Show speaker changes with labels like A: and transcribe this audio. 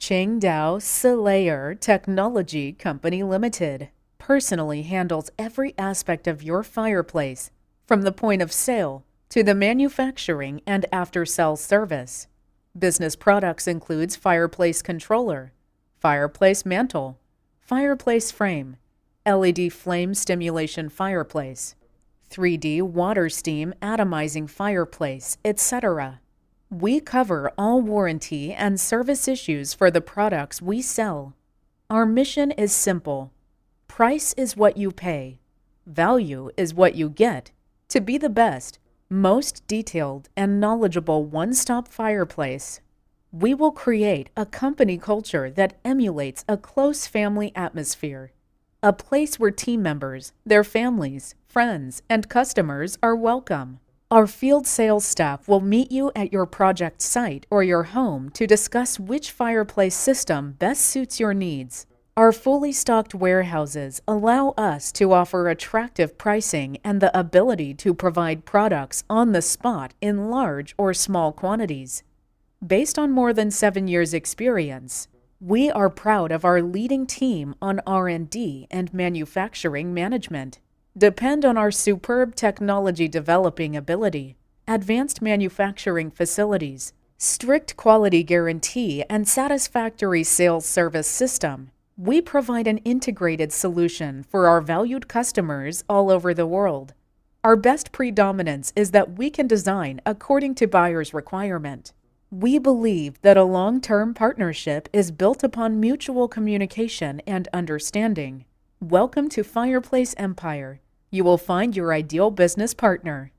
A: Chengdao Slayer Technology Company Limited personally handles every aspect of your fireplace, from the point of sale to the manufacturing and after-sales service. Business products includes fireplace controller, fireplace mantle, fireplace frame, LED flame stimulation fireplace, 3D water steam atomizing fireplace, etc. We cover all warranty and service issues for the products we sell. Our mission is simple. Price is what you pay. Value is what you get. To be the best, most detailed and knowledgeable one-stop fireplace, we will create a company culture that emulates a close family atmosphere. A place where team members, their families, friends, and customers are welcome. Our field sales staff will meet you at your project site or your home to discuss which fireplace system best suits your needs. Our fully stocked warehouses allow us to offer attractive pricing and the ability to provide products on the spot in large or small quantities. Based on more than 7 years' experience, we are proud of our leading team on R&D and manufacturing management. Depend on our superb technology developing ability, advanced manufacturing facilities, strict quality guarantee, and satisfactory sales service system. We provide an integrated solution for our valued customers all over the world. Our best predominance is that we can design according to buyers' requirement. We believe that a long-term partnership is built upon mutual communication and understanding. Welcome to Fireplace Empire. You will find your ideal business partner.